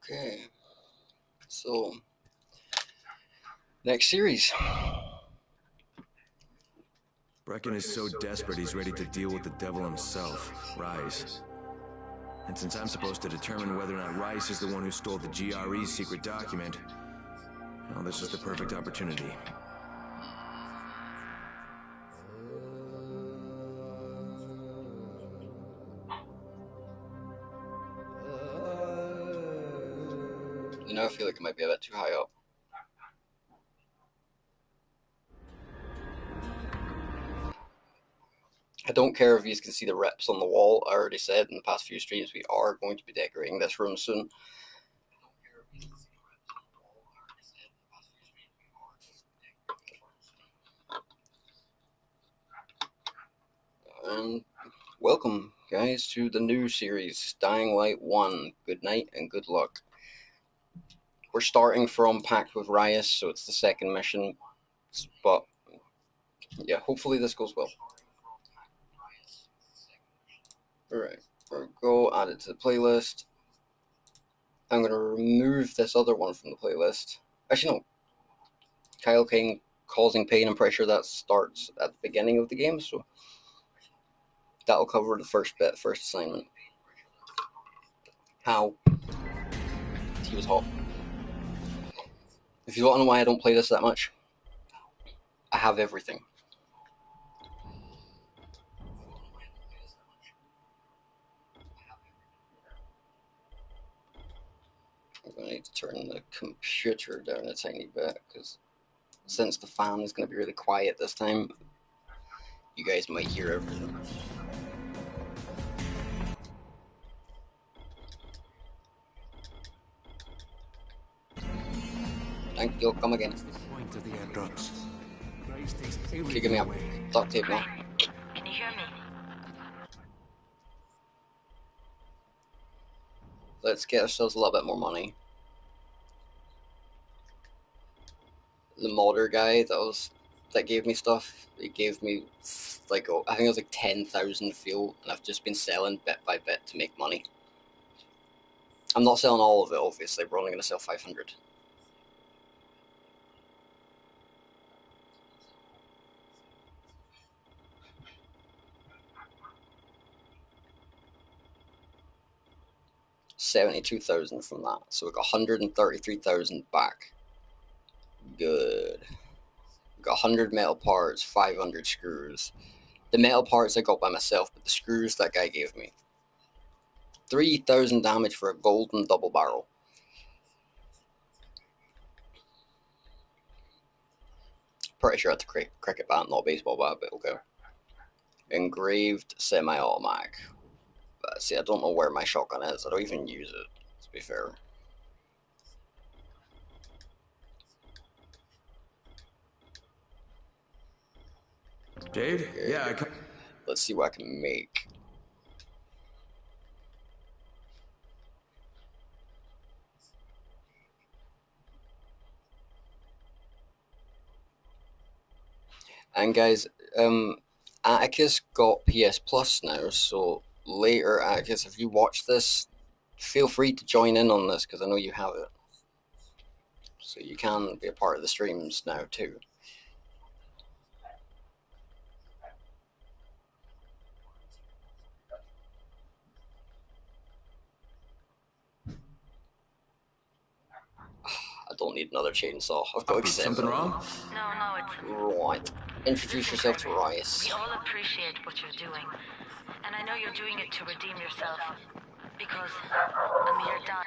Okay, so next series. Brecken is so desperate he's ready to deal with the devil himself, Rise. And since I'm supposed to determine whether or not Rice is the one who stole the GRE's secret document, well, this is the perfect opportunity. You know, I feel like it might be a bit too high up. I don't care if you can see the rips on the wall. I already said in the past few streams we are going to be decorating this room soon. And welcome, guys, to the new series, Dying Light 1. Good night and good luck. We're starting from Pact with Rias, so it's the second mission, but yeah, hopefully this goes well. Alright, we'll go add it to the playlist. I'm going to remove this other one from the playlist. Actually, no. Kyle Kane causing pain, I'm pretty sure that starts at the beginning of the game, so that'll cover the first bit, first assignment. How? He was hot. If you want to know why I don't play this that much, I have everything. I'm going to need to turn the computer down a tiny bit, because since the fan is going to be really quiet this time, you guys might hear everything. Thank you, come again. Point of the airdrops. Can you give me a duct tape now? Can you hear me? Let's get ourselves a little bit more money. The modder guy that gave me stuff, it gave me like, I think it was like 10,000 fuel, and I've just been selling bit by bit to make money. I'm not selling all of it, obviously. We're only going to sell 500. $72,000 from that, so we got 133,000 back. Good. We got 100 metal parts, 500 screws. The metal parts I got by myself, but the screws that guy gave me. 3,000 damage for a golden double barrel. Pretty sure it's a cricket bat, not a baseball bat, but okay. Engraved semi-automatic. See, I don't know where my shotgun is. I don't even use it, to be fair. Jade? Okay. Yeah, Let's see what I can make. And guys, Atticus got PS Plus now, so later, Atticus, if you watch this, feel free to join in on this, because I know you have it. So you can be a part of the streams now, too. I don't need another chainsaw. I've got something wrong? No, it's... Right. Introduce yourself to Rice. We all appreciate what you're doing. And I know you're doing it to redeem yourself. Because Amir died.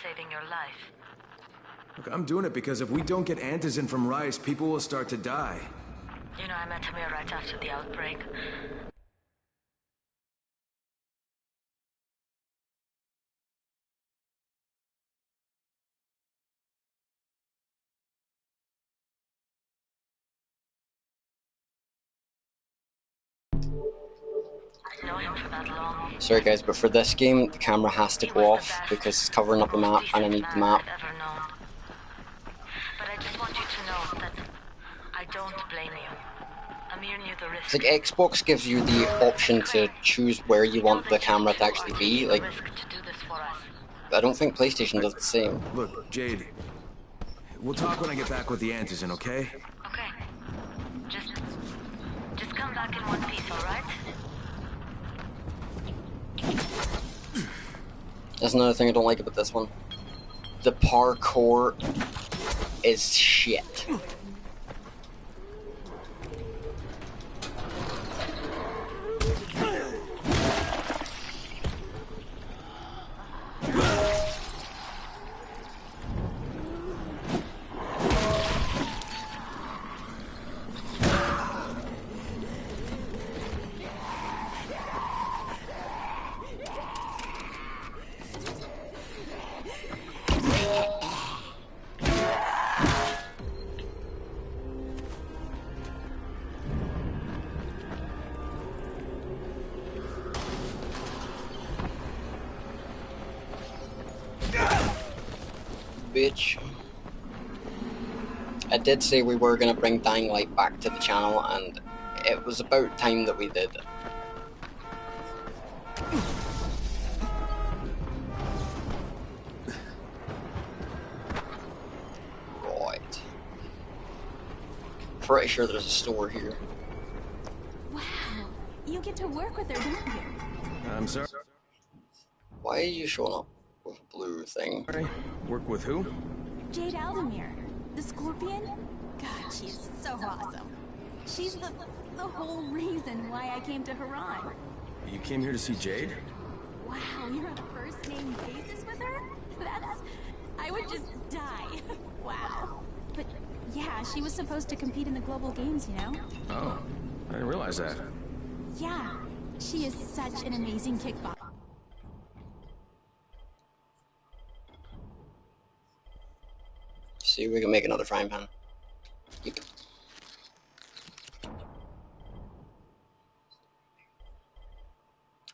Saving your life. Look, I'm doing it because if we don't get antizin from Rice, people will start to die. You know, I met Amir right after the outbreak. I know him for that long. Sorry guys, but for this game, the camera has to go off because it's covering up the map and I need the map. I've ever known. But I just want you to know that I don't blame you. Amir knew the risk. It's like Xbox gives you the option to choose where you want the camera to actually be. Like, I don't think PlayStation does the same. Look, Jade, we'll talk when I get back with the antizin, okay? Okay. Just come back in one piece, all right? That's another thing I don't like about this one. The parkour is shit. Bitch. I did say we were gonna bring Dying Light back to the channel, and it was about time that we did. Right. Pretty sure there's a store here. Wow, you get to work with her, don't you? I'm sorry. Why are you showing up with a blue thing? Work with who? Jade Aldemir, the Scorpion. God, she's so awesome. She's the whole reason why I came to Haran. You came here to see Jade? Wow, you're on a first-name basis with her? I would just die. Wow. But yeah, she was supposed to compete in the global games, you know? Oh, I didn't realize that. Yeah, she is such an amazing kickboxer. See, we can make another frying pan. Yep.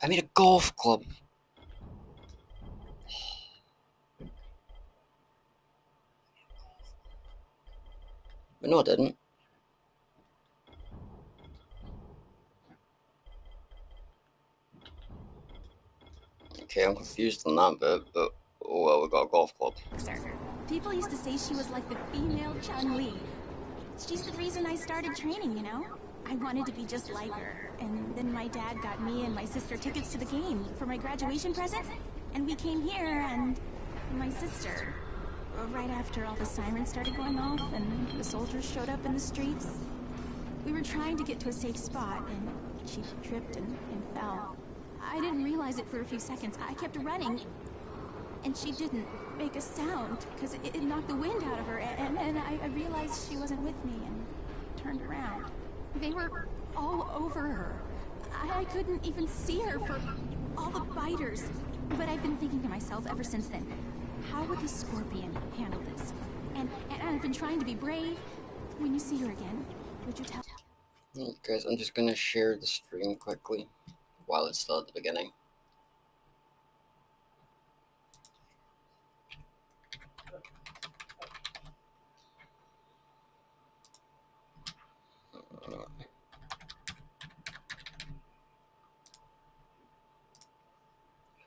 I made a golf club. But no, I didn't. Okay, I'm confused on that bit, but oh well, we got a golf club. People used to say she was like the female Chun-Li. She's the reason I started training, you know? I wanted to be just like her. And then my dad got me and my sister tickets to the game for my graduation present. And we came here, and my sister, right after all the sirens started going off and the soldiers showed up in the streets, we were trying to get to a safe spot, and she tripped and fell. I didn't realize it for a few seconds. I kept running, and she didn't make a sound because it knocked the wind out of her, and then I realized she wasn't with me and turned around. They were all over her. I couldn't even see her for all the biters. But I've been thinking to myself ever since then, how would the Scorpion handle this? And I've been trying to be brave. When you see her again, would you tell? Guys, I'm just gonna share the stream quickly while it's still at the beginning.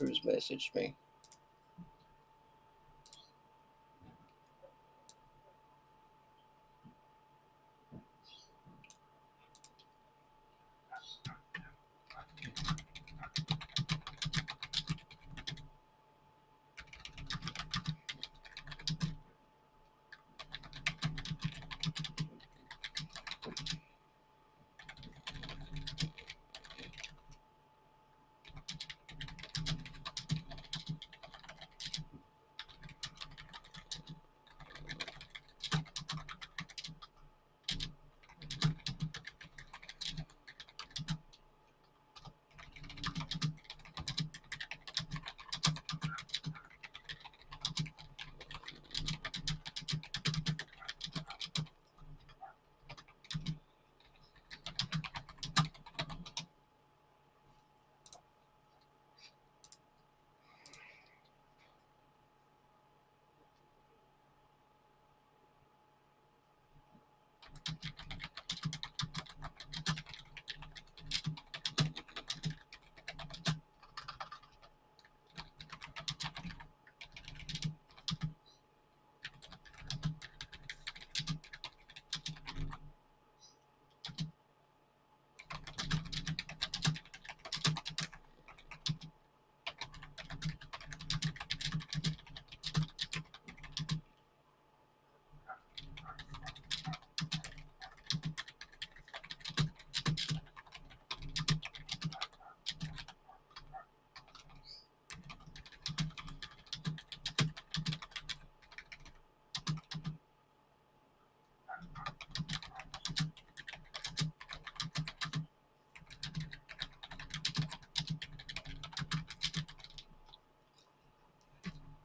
who's messaged me.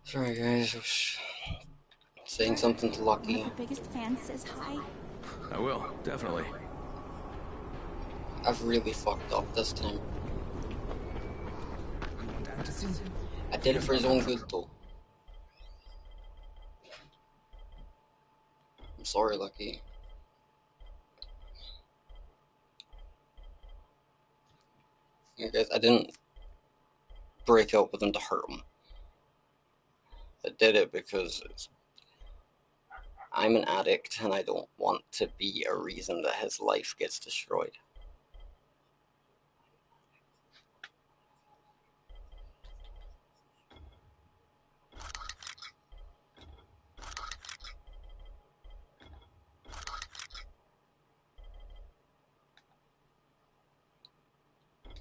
Sorry guys, I was saying something to Lucky. One of the biggest fans says hi. I will, definitely. I've really fucked up this time. I did it for his own good though. I'm sorry, Lucky. Yeah, guys, I didn't break up with him to hurt him. I did it because I'm an addict and I don't want to be a reason that his life gets destroyed.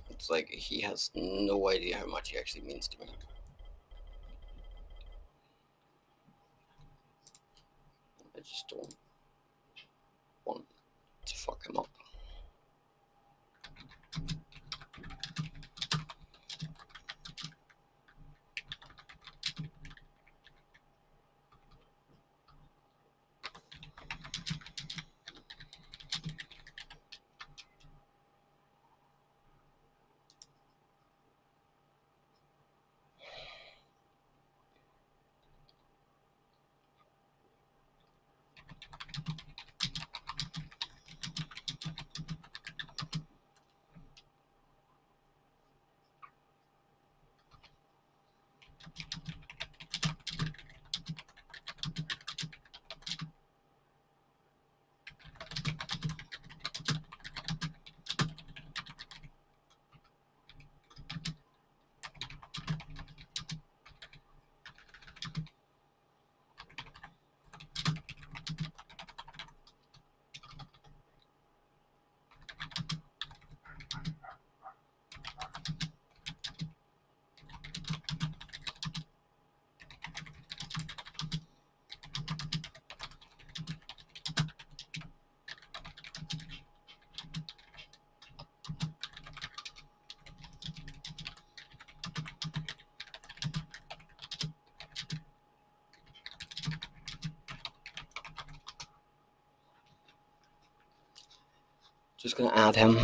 It's like he has no idea how much he actually means to me. I just don't want to fuck him up. Just gonna add him.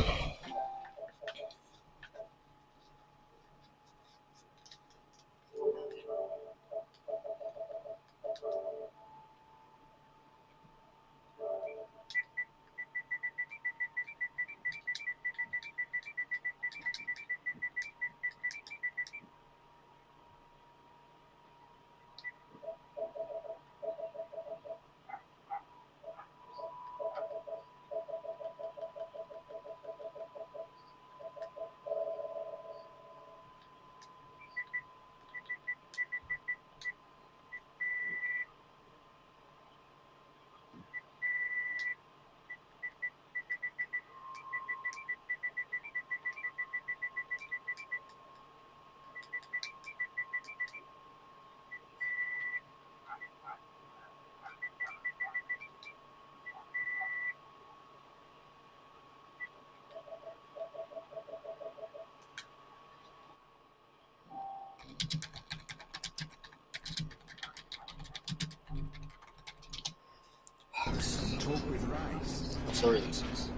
Talk with Rice. I'm sorry, Lucius.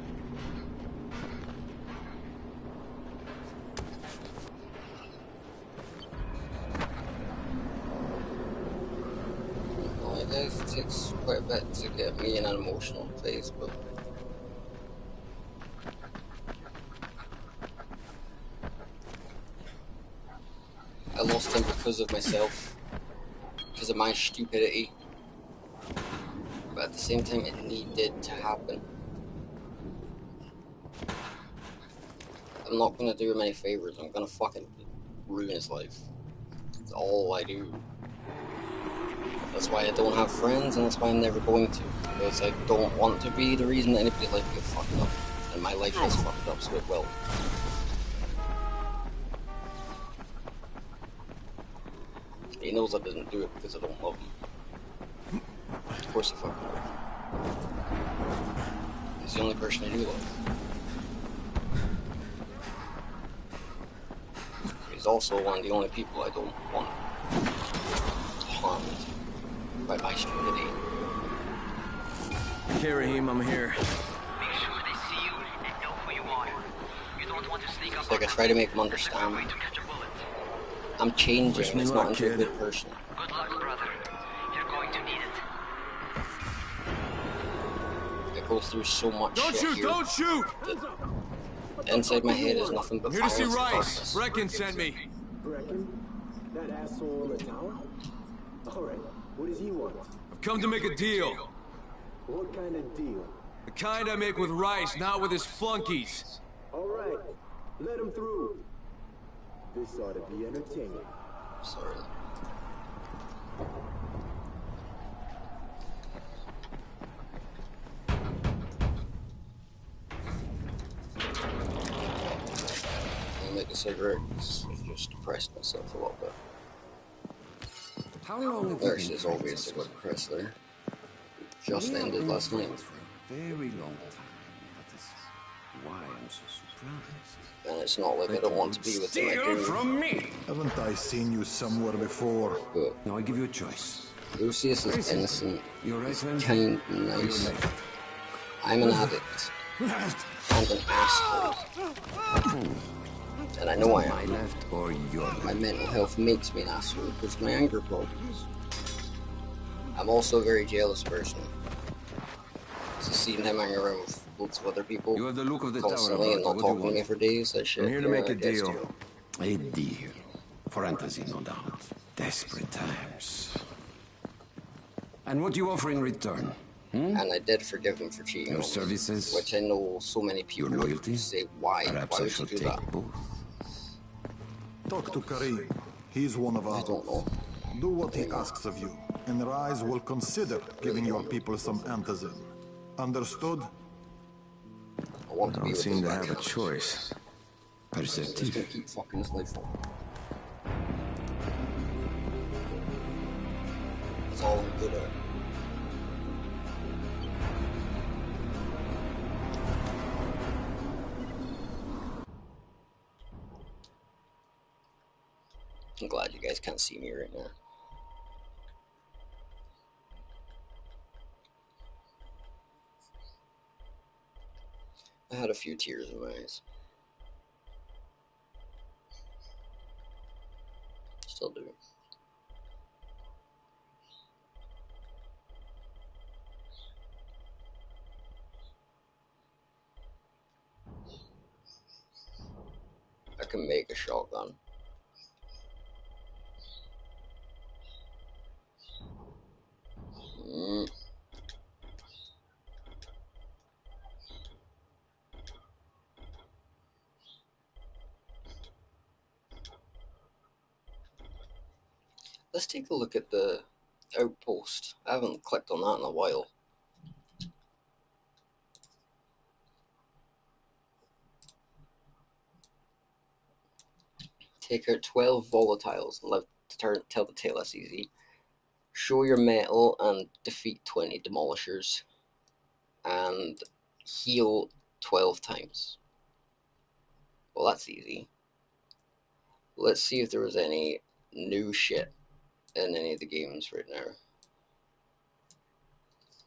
Well, I guess it takes quite a bit to get me in an emotional place, but I lost him because of myself, because of my stupidity. But at the same time, it needed to happen. I'm not gonna do him any favors. I'm gonna fucking ruin his life. That's all I do. That's why I don't have friends, and that's why I'm never going to. Because I don't want to be the reason that anybody's life gets fucked up. And my life is fucked up, so it will. He knows I didn't do it because I don't love him. Of course I fucking love him. He's the only person I do love. He's also one of the only people I don't want harmed by my stupidity. Okay, Raheem, I'm here. Make sure they see you and know who you are. You don't want to sneak up It's like I try to make him understand. to catch a bullet. I'm changing, Wish me it's luck, not into a kid. good person. Good luck, brother. You're going to need it. I go through so much Don't shit shoot! here. Don't shoot! Inside my head is nothing but I'm here to see violence and Rice. darkness. Brecken sent me. Brecken? That asshole in the tower? Alright, what does he want? I've come to make a deal. What kind of deal? The kind I make with Rice, not with his flunkies. Alright, let him through. This ought to be entertaining. Sorry. I'll make a cigarette. I've just depressed myself a little bit. How long have There you she been is, friends obviously, with got depressed there. Just We have ended been last night. friends for a very long time. That is why I'm so surprised. And it's not like I don't want to be with him, I Steal do. from me! Haven't I seen you somewhere before? But Now I give you a choice. Lucius is innocent, Your right hand kind, or your nice. left? I'm an addict. And an asshole. And I know I My am. left or your left? My mental health makes me an asshole because of my anger problems. I'm also a very jealous person. So seeing him hang around with lots of other people You have the look of the tower constantly and about not you. What do you talking to me want? for days, that shit. I'm here to make a deal. A deal. Fantasy, no doubt. Desperate times. And what do you offer in return? And I did forgive him for cheating Your on me, services? which I know so many people Your loyalty? say, why? Perhaps Why I would you should do take that? both. Talk to Karim. He's one of I ours. don't know. Do what he asks of you, and Rise will consider giving your people some antizin. Understood? I want I to be don't with seem this to have guy. a choice. He's gonna Perceptive. keep fucking his life up. That's all I'm good at. I'm glad you guys can't see me right now. I had a few tears in my eyes. Still do. I can make a shotgun. Mm. Let's take a look at the outpost. I haven't clicked on that in a while. Take out 12 volatiles and live to tell the tale. That's easy. Show your metal and defeat 20 demolishers. And heal 12 times. Well, that's easy. Let's see if there was any new shit in any of the games right now.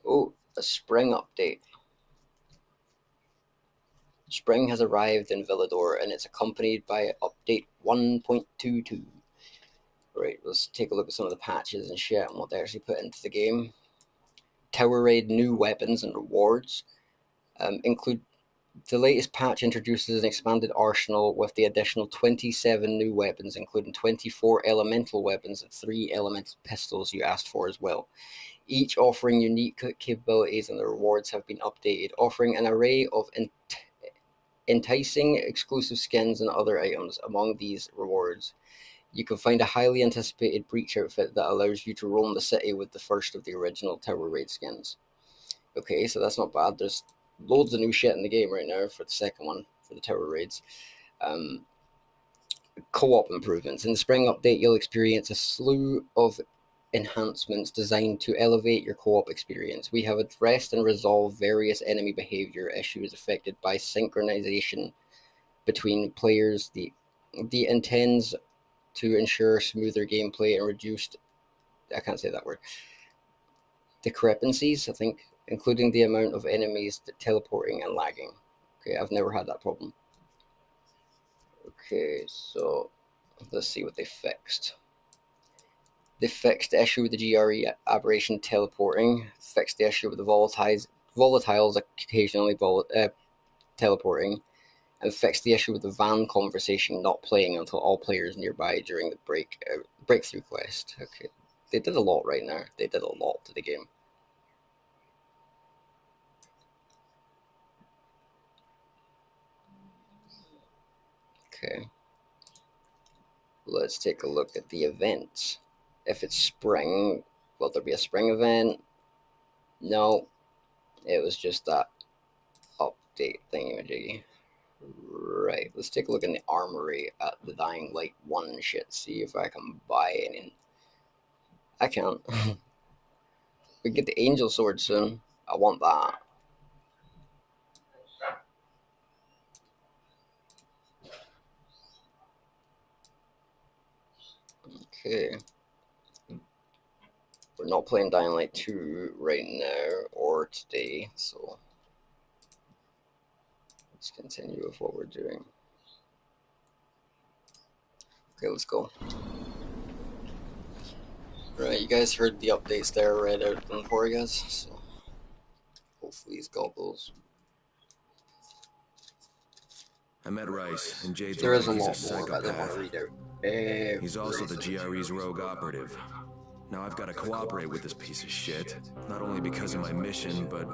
Oh, a spring update. Spring has arrived in Villador, and it's accompanied by update 1.22. Right, let's take a look at some of the patches and shit and what they actually put into the game. Tower Raid new weapons and rewards include the latest patch introduces an expanded arsenal with the additional 27 new weapons, including 24 elemental weapons and 3 elemental pistols you asked for as well. Each offering unique capabilities, and the rewards have been updated, offering an array of enticing exclusive skins and other items. Among these rewards, you can find a highly anticipated breach outfit that allows you to roam the city with the first of the original Tower Raid skins. Okay, so that's not bad. There's loads of new shit in the game right now for the second one, for the Tower Raids. Co-op improvements. In the spring update, you'll experience a slew of enhancements designed to elevate your co-op experience. We have addressed and resolved various enemy behavior issues affected by synchronization between players. The intends to ensure smoother gameplay and reduced, I can't say that word, discrepancies, I think, including the amount of enemies teleporting and lagging. Okay, I've never had that problem. Okay, so let's see what they fixed. They fixed the issue with the GRE aberration teleporting, fixed the issue with the volatiles occasionally teleporting, and fixed the issue with the van conversation not playing until all players nearby during the breakthrough quest. Okay, they did a lot right now. They did a lot to the game. Okay, let's take a look at the events. If it's spring, will there be a spring event? No, it was just that update thingy-majiggy. Right, let's take a look in the armory at the Dying Light 1 shit, see if I can buy any. I can't. We get the Angel Sword soon. I want that. Okay. We're not playing Dying Light 2 right now or today, so let's continue with what we're doing. Okay, let's go. Right, you guys heard the updates there read out them for you guys, so hopefully he's got those. I met Rice, and Jade's There right, is a he's a lot more, but I didn't want to psychopath. read out He's also the GRE's rogue operative. Now I've got to cooperate with this piece of shit, not only because of my mission, but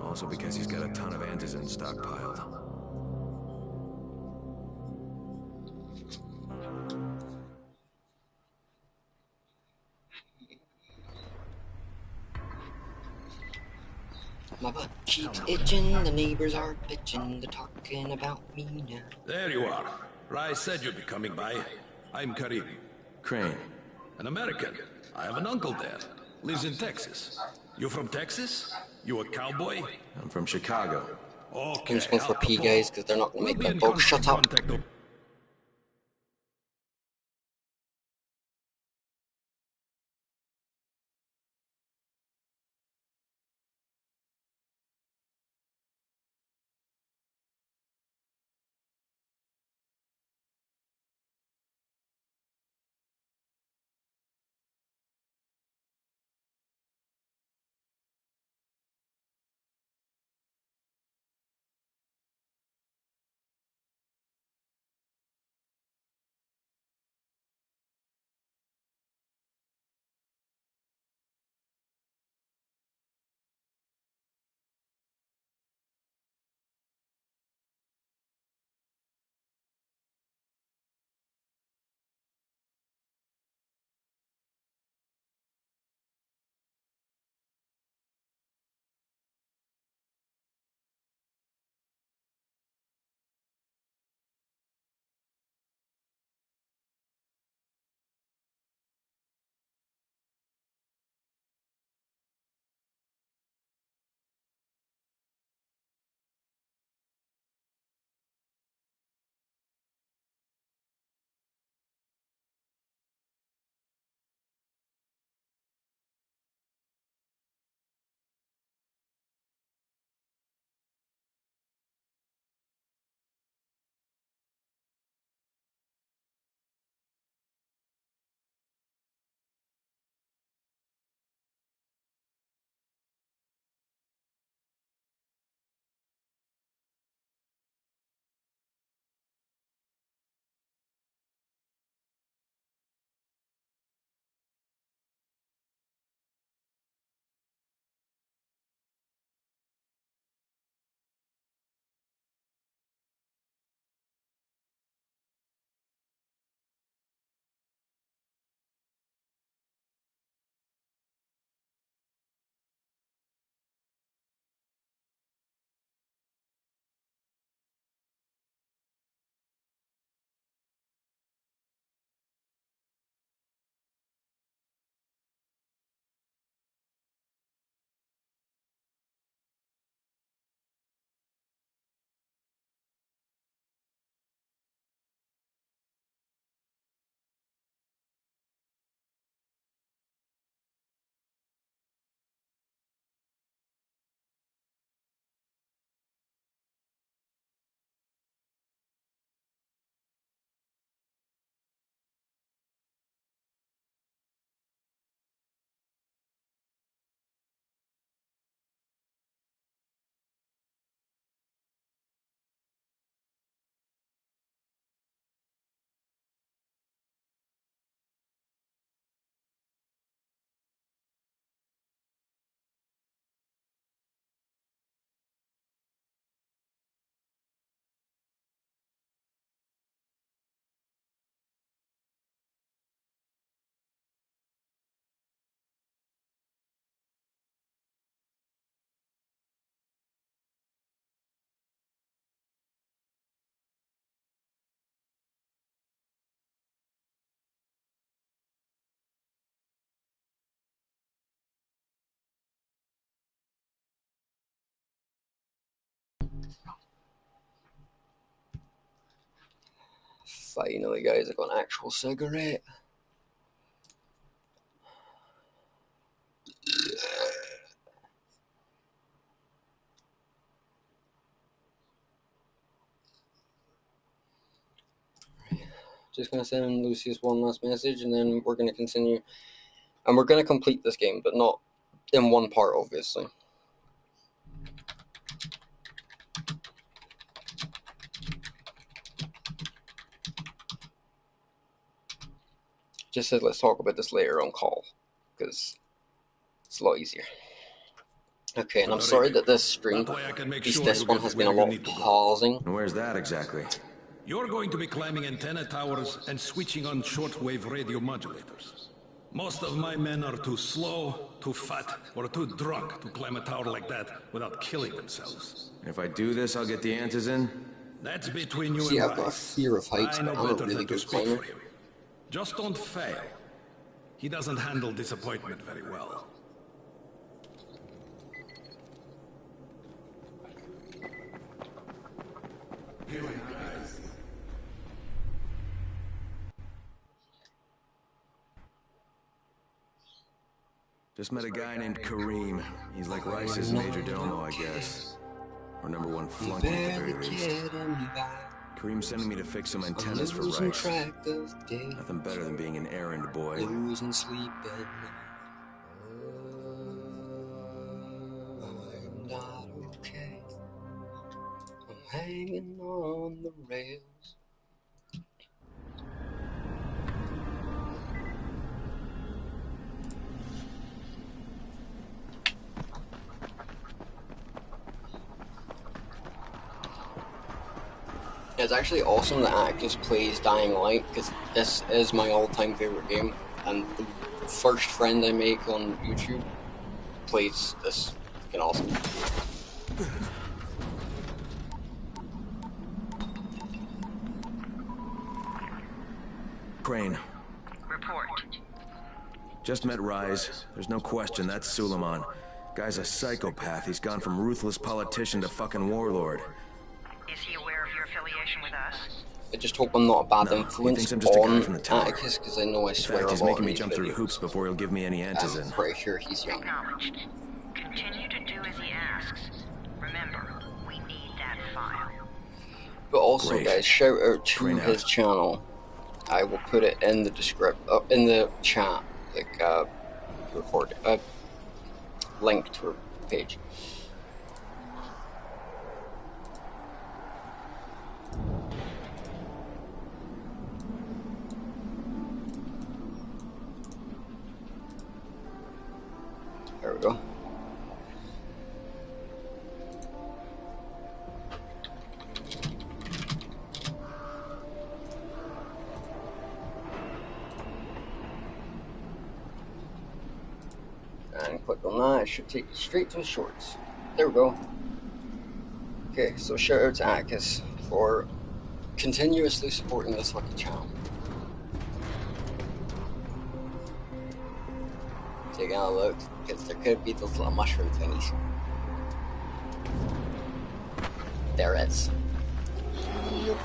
also because he's got a ton of antizin stockpiled. My butt keeps itching, the neighbors are bitching, they're talking about me now. There you are. Rice said you'd be coming by. I'm Karim. Crane. An American. I have an uncle there. Lives in Texas. You from Texas? You a cowboy? I'm from Chicago. Okay, I'm just going for Al P, Capone. guys, because they're not going to We'll make be that in dog shut up. contact Finally, guys, I got an actual cigarette. Just gonna send Lucius one last message, and then we're gonna continue. And we're gonna complete this game, but not in one part, obviously. Just said let's talk about this later on call, because it's a lot easier. Okay, and I'm sorry that this stream, this one has been a lot of pausing. And where's that exactly? You're going to be climbing antenna towers and switching on shortwave radio modulators. Most of my men are too slow, too fat, or too drunk to climb a tower like that without killing themselves. And if I do this, I'll get the Antizin? That's between you See, and I've got a Rice. fear of heights, I but know I'm a better really than to good speak climber. for him. Just don't fail. He doesn't handle disappointment very well. Just met a guy named Kareem. He's like Rice's major domo, I guess. Or number one flunky at the very least. Kareem's sending me to fix some antennas for Rice. Nothing better than being an errand boy. Losing sleep I'm not okay. I'm hanging on the rails. It's actually awesome that Actus plays Dying Light, because this is my all-time favorite game, and the first friend I make on YouTube plays this. Fucking awesome. Crane. Report. Just met Rise. There's no question that's Suleiman. Guy's a psychopath. He's gone from ruthless politician to fucking warlord. Is he aware of your affiliation with us? I just hope I'm not a bad No, influence he thinks I'm just a guy on from the tower. Atticus, because I know I In swear fact, a he's lot making in me these jump through videos. hoops before he'll give me any I'm antizin. pretty sure he's young. Acknowledged. Continue to do as he asks. Remember, we need that file. But also, Great. guys, shout out to Crane out. his channel. I will put it in the in the chat, like link to her page. There we go. And click on that, it should take you straight to the shorts. There we go. Okay, so shout out to Atticus for continuously supporting this fucking channel. Taking a look, because there could be those little mushroom thingies. There it is. Yep.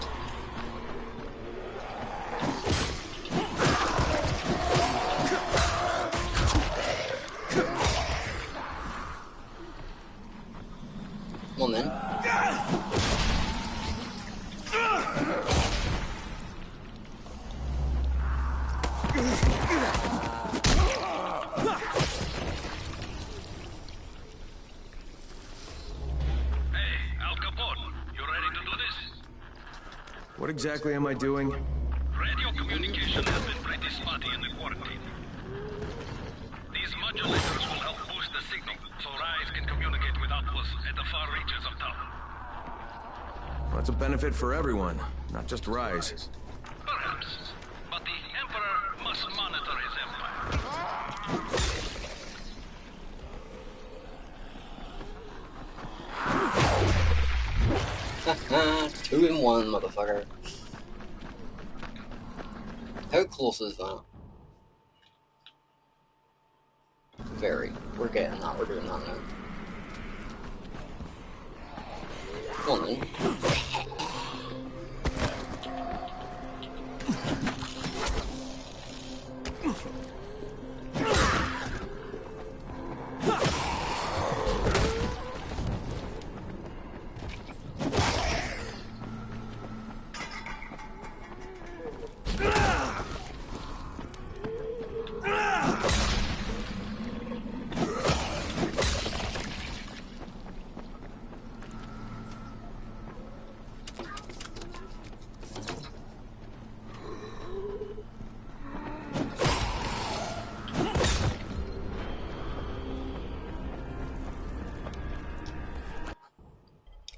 Come on then. What exactly am I doing? Radio communication has been pretty spotty in the quarantine. These modulators will help boost the signal, so Rise can communicate with outposts at the far reaches of town. Well, that's a benefit for everyone, not just Rise. Perhaps, but the Emperor must monitor his empire. 2 in 1, motherfucker. How close is that? Very. We're getting that. We're doing that now. Come on then.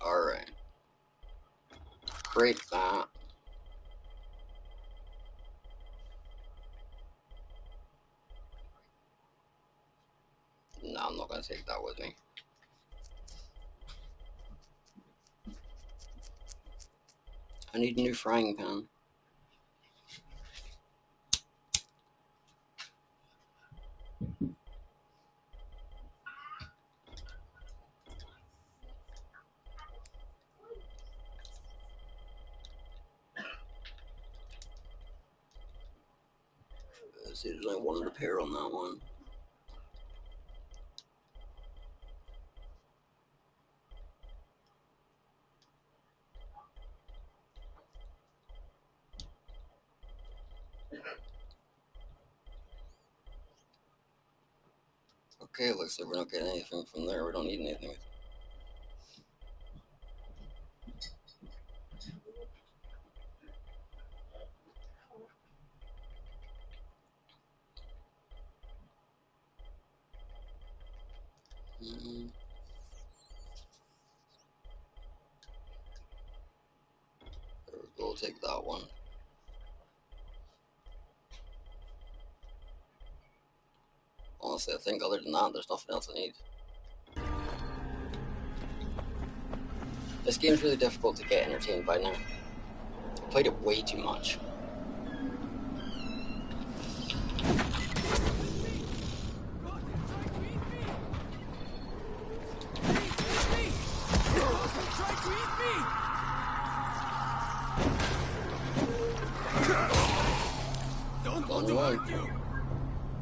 Alright. Break that. No, I'm not gonna take that with me. I need a new frying pan. See, there's only one repair on that one. Okay, looks like we're not getting anything from there. We don't need anything. There we go, we'll take that one. Honestly, I think other than that, there's nothing else I need. This game's really difficult to get entertained by now. I played it way too much.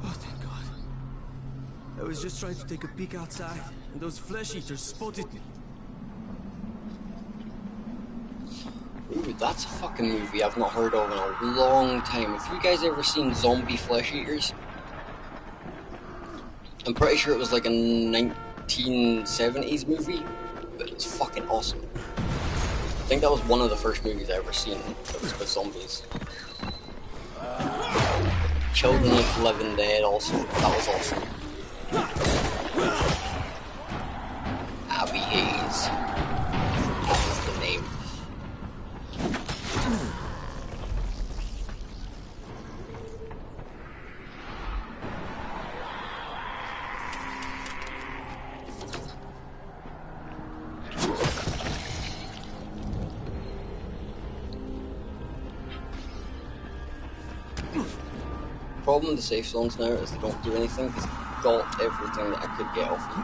Oh, thank God. I was just trying to take a peek outside, and those flesh eaters spotted me. Ooh, that's a fucking movie I've not heard of in a long time. Have you guys ever seen Zombie Flesh Eaters? I'm pretty sure it was like a 1970s movie, but it's fucking awesome. I think that was one of the first movies I ever seen that was with zombies. Children of the Living Dead also, that was awesome. Abby Hayes, that was the name. The problem with the safe zones now is they don't do anything because I got everything that I could get off them.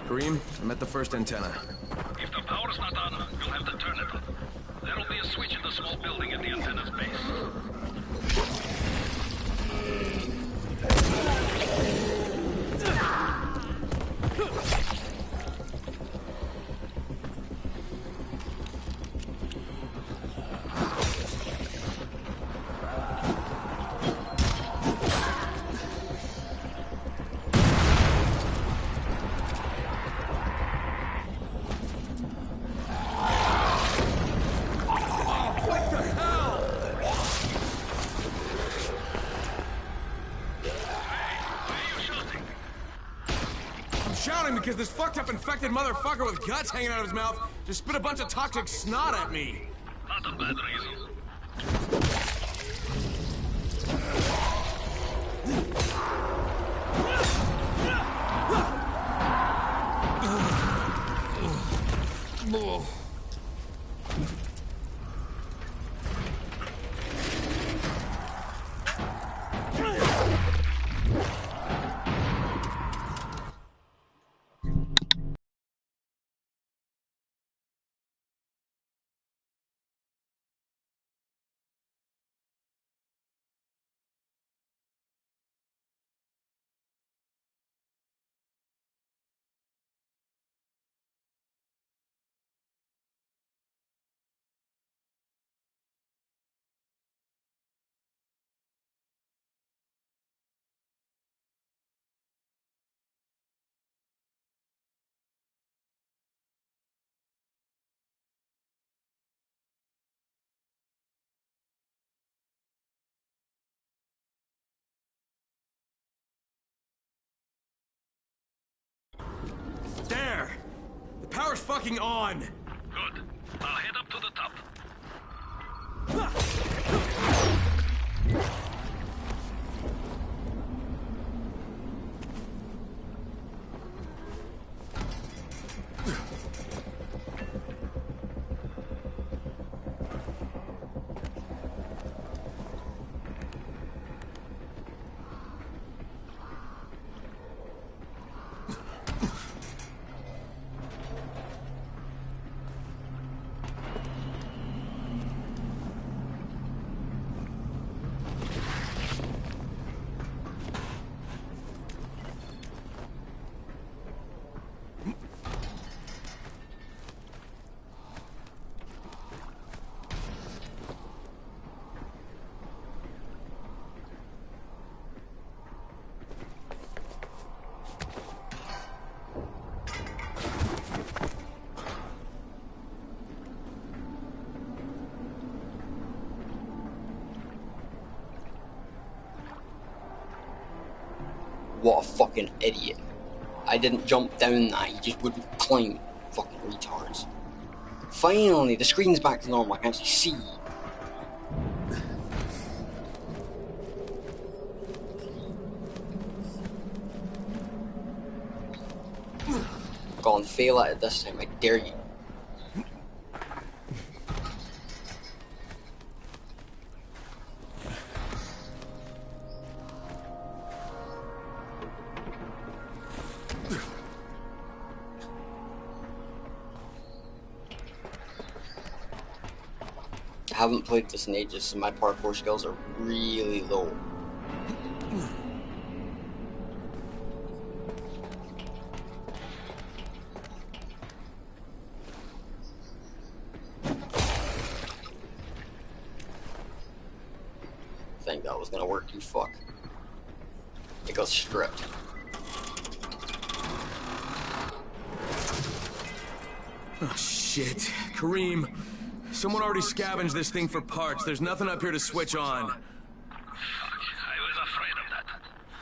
Kareem, I'm at the first antenna. If the power's not on, you'll have to turn it on. There'll be a switch in the small building at the antenna's base. Shouting because this fucked up infected motherfucker with guts hanging out of his mouth just spit a bunch of toxic snot at me. Not a bad reason. Power's fucking on! Good. I'll head up to the top. What a fucking idiot. I didn't jump down that, he just wouldn't climb. Fucking retards. Finally, the screen's back to normal, I can actually see. Go on, fail at it this time, I dare you. I haven't played this in ages, so my parkour skills are really low. I think that was gonna work, you fuck. It got stripped. Oh, shit. Kareem. Someone already scavenged this thing for parts. There's nothing up here to switch on. Fuck, I was afraid of that.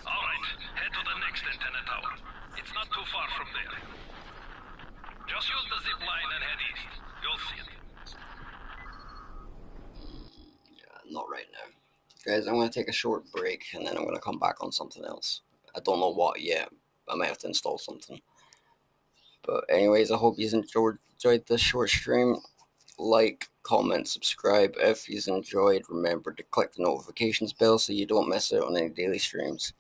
All right, head to the next antenna tower. It's not too far from there. Just use the zip line and head east. You'll see it. Yeah, not right now. Guys, I'm gonna take a short break and then I'm gonna come back on something else. I don't know what yet. I might have to install something. But anyways, I hope you enjoyed this short stream. Like, comment, subscribe if you enjoyed. Remember to click the notifications bell so you don't miss out on any daily streams.